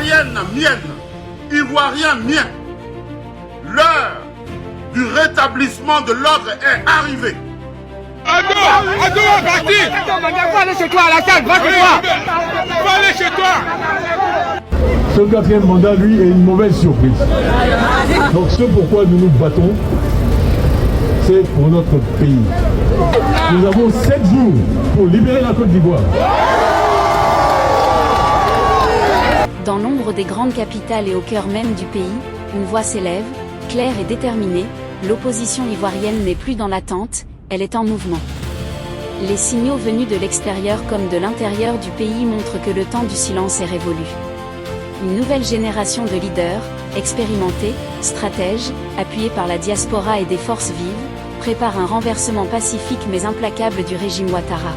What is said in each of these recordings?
Ivoirienne mienne, Ivoirien mien, l'heure du rétablissement de l'ordre est arrivée. Ado, parti. Va aller chez toi à la salle, va chez toi. Va aller chez toi. Ce quatrième mandat, lui, est une mauvaise surprise. Donc ce pourquoi nous nous battons, c'est pour notre pays. Nous avons 7 jours pour libérer la Côte d'Ivoire. Dans l'ombre des grandes capitales et au cœur même du pays, une voix s'élève, claire et déterminée. L'opposition ivoirienne n'est plus dans l'attente, elle est en mouvement. Les signaux venus de l'extérieur comme de l'intérieur du pays montrent que le temps du silence est révolu. Une nouvelle génération de leaders, expérimentés, stratèges, appuyés par la diaspora et des forces vives, prépare un renversement pacifique mais implacable du régime Ouattara.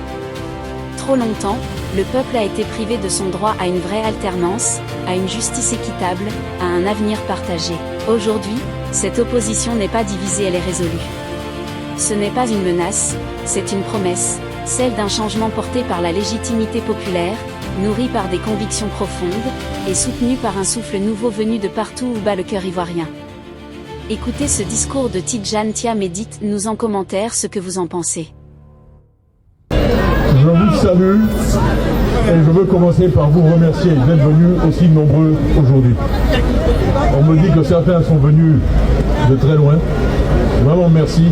Trop longtemps, le peuple a été privé de son droit à une vraie alternance, à une justice équitable, à un avenir partagé. Aujourd'hui, cette opposition n'est pas divisée, elle est résolue. Ce n'est pas une menace, c'est une promesse, celle d'un changement porté par la légitimité populaire, nourri par des convictions profondes, et soutenu par un souffle nouveau venu de partout où bat le cœur ivoirien. Écoutez ce discours de Tidjane Thiam et dites-nous en commentaire ce que vous en pensez. Je vous salue et je veux commencer par vous remercier d'être venus aussi nombreux aujourd'hui. On me dit que certains sont venus de très loin. Vraiment merci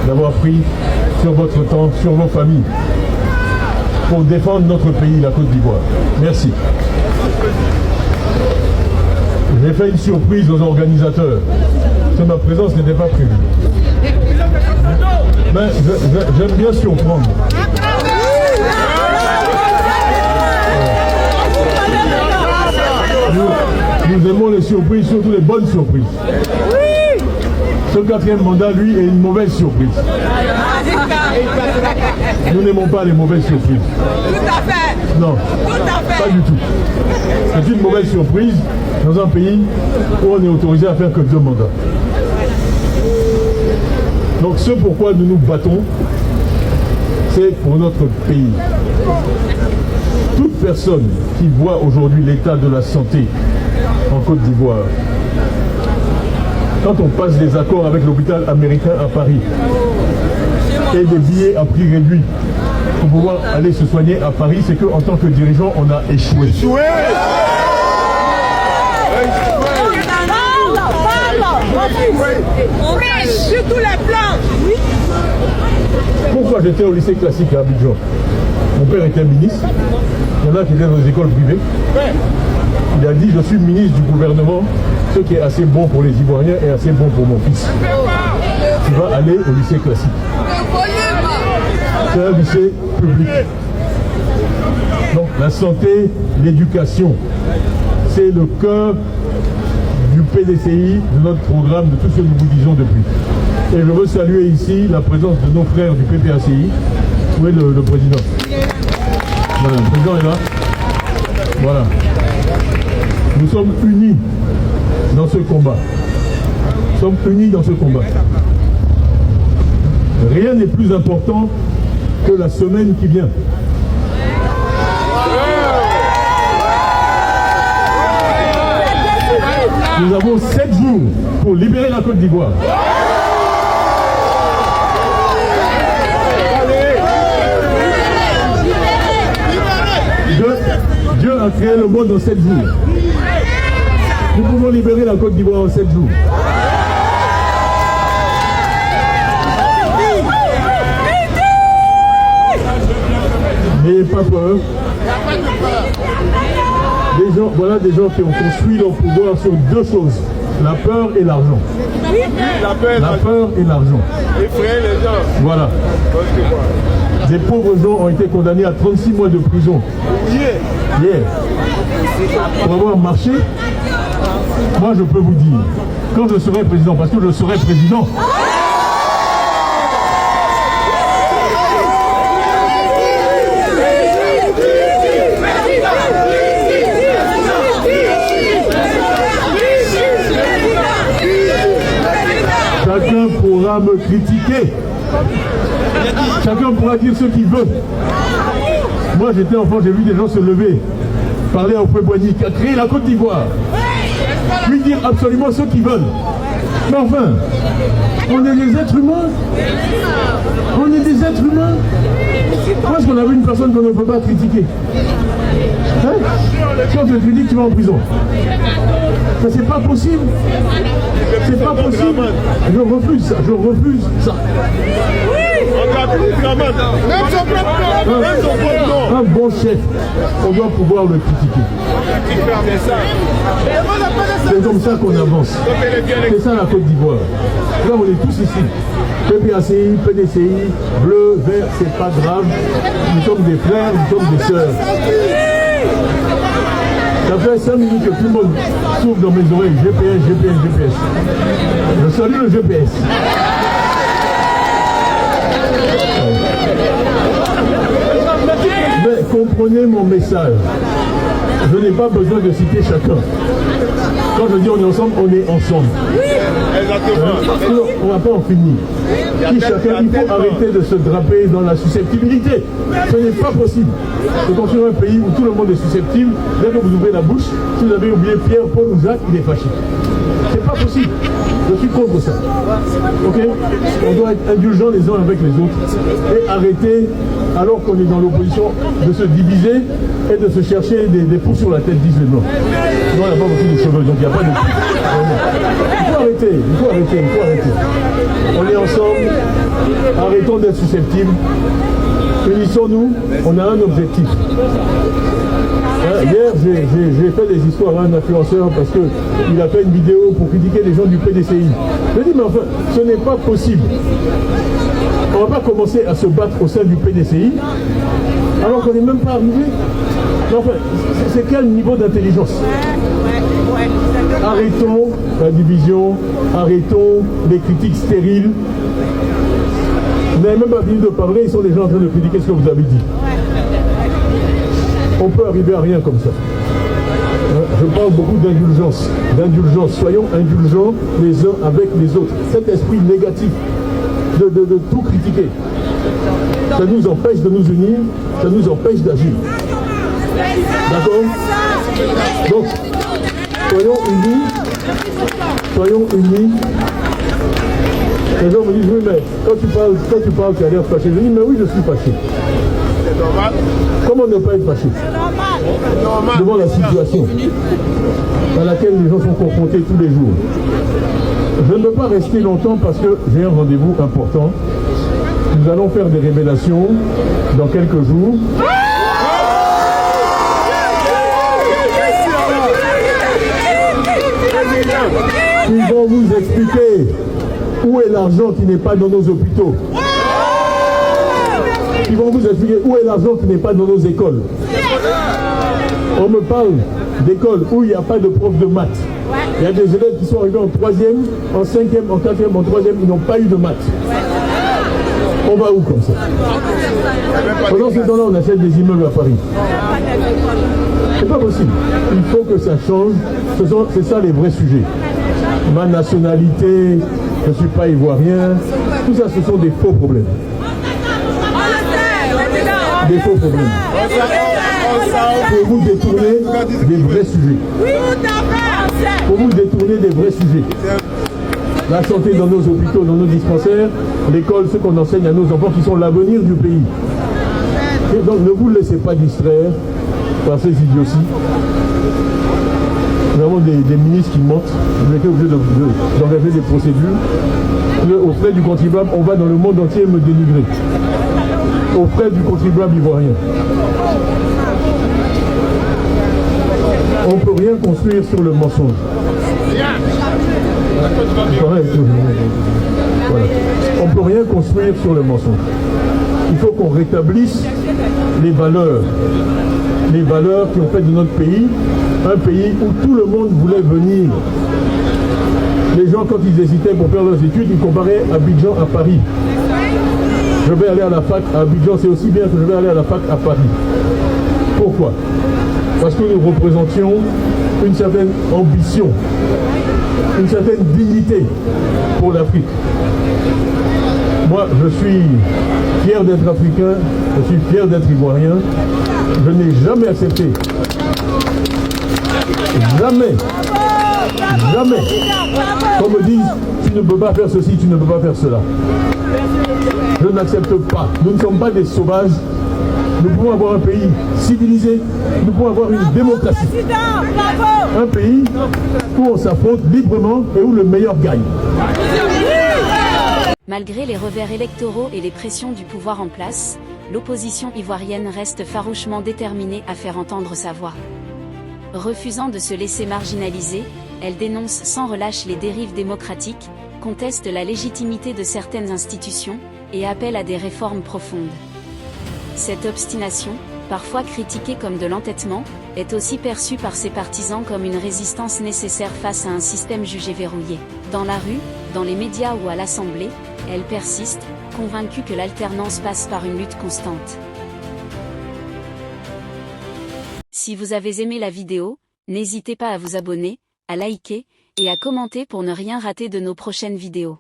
d'avoir pris sur votre temps, sur vos familles, pour défendre notre pays, la Côte d'Ivoire. Merci. J'ai fait une surprise aux organisateurs, que ma présence n'était pas prévue. Mais j'aime bien surprendre. Nous aimons les surprises, surtout les bonnes surprises. Ce quatrième mandat, lui, est une mauvaise surprise. Nous n'aimons pas les mauvaises surprises. Tout à fait. Non, pas du tout. C'est une mauvaise surprise dans un pays où on est autorisé à faire que 2 mandats. Donc ce pourquoi nous nous battons, c'est pour notre pays. Toute personne qui voit aujourd'hui l'état de la santé en Côte d'Ivoire, quand on passe des accords avec l'hôpital américain à Paris et des billets à prix réduit pour pouvoir aller se soigner à Paris, c'est qu'en tant que dirigeant, on a échoué. Sur tous les plans. Pourquoi j'étais au lycée classique à Abidjan? Mon père était ministre, il y en a qui étaient dans les écoles privées. Il a dit, je suis ministre du gouvernement, ce qui est assez bon pour les Ivoiriens et assez bon pour mon fils. Tu vas aller au lycée classique. C'est un lycée public. Donc la santé, l'éducation, c'est le cœur du PDCI, de notre programme, de tout ce que nous vous disons depuis. Et je veux saluer ici la présence de nos frères du PPACI. Où est le président? Voilà, le président est là. Voilà. Nous sommes unis dans ce combat. Nous sommes unis dans ce combat. Rien n'est plus important que la semaine qui vient. Nous avons 7 jours pour libérer la Côte d'Ivoire. Dieu a créé le monde en 7 jours. Nous pouvons libérer la Côte d'Ivoire en 7 jours. N'ayez pas peur. Voilà des gens qui ont construit leur pouvoir sur 2 choses. La peur et l'argent. La peur et l'argent. Effrayer les gens. Voilà. Des pauvres gens ont été condamnés à 36 mois de prison. Hier. Pour avoir marché, moi je peux vous dire, quand je serai président, parce que je serai président, chacun pourra me critiquer. Chacun pourra dire ce qu'il veut. Moi j'étais enfant, j'ai vu des gens se lever parler à Houphouët-Boigny qui a créé la Côte d'Ivoire, lui dire absolument ce qu'ils veulent. Mais enfin, on est des êtres humains. On est des êtres humains. Pourquoi est-ce qu'on a vu une personne qu'on ne peut pas critiquer? Hein? Si on te critique, tu vas en prison. Mais c'est pas possible. C'est pas possible. Je refuse ça. Je refuse ça. Un bon chef, on doit pouvoir le critiquer. C'est comme ça qu'on avance. C'est ça la Côte d'Ivoire. Là, on est tous ici. PPACI, PDCI, bleu, vert, c'est pas grave. Nous sommes des frères, nous sommes des sœurs. Ça fait 5 minutes que tout le monde souffle dans mes oreilles. GPS, GPS, GPS. Je salue le GPS. Mais comprenez mon message. Je n'ai pas besoin de citer chacun. Quand je dis on est ensemble, on est ensemble. On ne va pas en finir. Il faut arrêter de se draper dans la susceptibilité. Ce n'est pas possible de construire un pays où tout le monde est susceptible. Dès que vous ouvrez la bouche, si vous avez oublié Pierre, Paul ou Jacques, il est fâché. C'est pas possible. Je suis contre ça. Ok? On doit être indulgents les uns avec les autres et arrêter, alors qu'on est dans l'opposition, de se diviser et de se chercher des poux sur la tête, disent les blancs. Non, il n'y a pas beaucoup de cheveux, donc il n'y a pas de poux. Il faut arrêter, il faut arrêter, il faut arrêter. On est ensemble, arrêtons d'être susceptibles. Unissons-nous, on a un objectif. Hier, j'ai fait des histoires à un influenceur parce qu'il a fait une vidéo pour critiquer les gens du PDCI. Je dis, mais enfin, ce n'est pas possible. On ne va pas commencer à se battre au sein du PDCI alors qu'on n'est même pas arrivé. Mais enfin, c'est quel niveau d'intelligence? Arrêtons la division, arrêtons les critiques stériles. Vous n'avez même pas fini de parler, ils sont déjà en train de critiquer ce que vous avez dit. On peut arriver à rien comme ça. Je parle beaucoup d'indulgence. Soyons indulgents les uns avec les autres. Cet esprit négatif de tout critiquer, ça nous empêche de nous unir, ça nous empêche d'agir. D'accord? Donc, soyons unis. Les gens me disent, oui, mais quand tu parles, tu as l'air fâché. Je dis, mais oui, je suis fâché. C'est normal. Comment ne pas être fâché? C'est normal. Devant la situation dans laquelle les gens sont confrontés tous les jours. Je ne peux pas rester longtemps parce que j'ai un rendez-vous important. Nous allons faire des révélations dans quelques jours. Ils vont vous expliquer où est l'argent qui n'est pas dans nos hôpitaux. Ils vont vous expliquer où est l'argent qui n'est pas dans nos écoles. On me parle d'écoles où il n'y a pas de prof de maths. Il y a des élèves qui sont arrivés en 3e, en 5e, en 4e, en 3e, ils n'ont pas eu de maths. On va où comme ça? Pendant ce temps-là, on achète des immeubles à Paris. C'est pas possible. Il faut que ça change. C'est ça les vrais sujets. Ma nationalité, je ne suis pas ivoirien. Tout ça, ce sont des faux problèmes. Des faux problèmes. Pour vous détourner des vrais sujets. Pour vous détourner des vrais sujets. La santé dans nos hôpitaux, dans nos dispensaires, l'école, ce qu'on enseigne à nos enfants qui sont l'avenir du pays. Et donc ne vous laissez pas distraire par ces idioties. Nous avons des ministres qui mentent, vous êtes obligés d'engager des procédures. Aux frais du contribuable, on va dans le monde entier me dénigrer. Aux frais du contribuable ivoirien. On ne peut rien construire sur le mensonge. Voilà. On ne peut rien construire sur le mensonge. Il faut qu'on rétablisse les valeurs qui ont fait de notre pays un pays où tout le monde voulait venir. Les gens, quand ils hésitaient pour faire leurs études, ils comparaient Abidjan à Paris. Je vais aller à la fac à Abidjan, c'est aussi bien que je vais aller à la fac à Paris. Pourquoi? Parce que nous représentions une certaine ambition, une certaine dignité pour l'Afrique. Moi, je suis fier d'être africain, je suis fier d'être ivoirien. Je n'ai jamais accepté Jamais, jamais, qu'on me dise, tu ne peux pas faire ceci, tu ne peux pas faire cela. Je n'accepte pas. Nous ne sommes pas des sauvages. Nous pouvons avoir un pays civilisé, nous pouvons avoir une démocratie. Un pays où on s'affronte librement et où le meilleur gagne. Malgré les revers électoraux et les pressions du pouvoir en place, l'opposition ivoirienne reste farouchement déterminée à faire entendre sa voix. Refusant de se laisser marginaliser, elle dénonce sans relâche les dérives démocratiques, conteste la légitimité de certaines institutions, et appelle à des réformes profondes. Cette obstination, parfois critiquée comme de l'entêtement, est aussi perçue par ses partisans comme une résistance nécessaire face à un système jugé verrouillé. Dans la rue, dans les médias ou à l'Assemblée, elle persiste, convaincue que l'alternance passe par une lutte constante. Si vous avez aimé la vidéo, n'hésitez pas à vous abonner, à liker, et à commenter pour ne rien rater de nos prochaines vidéos.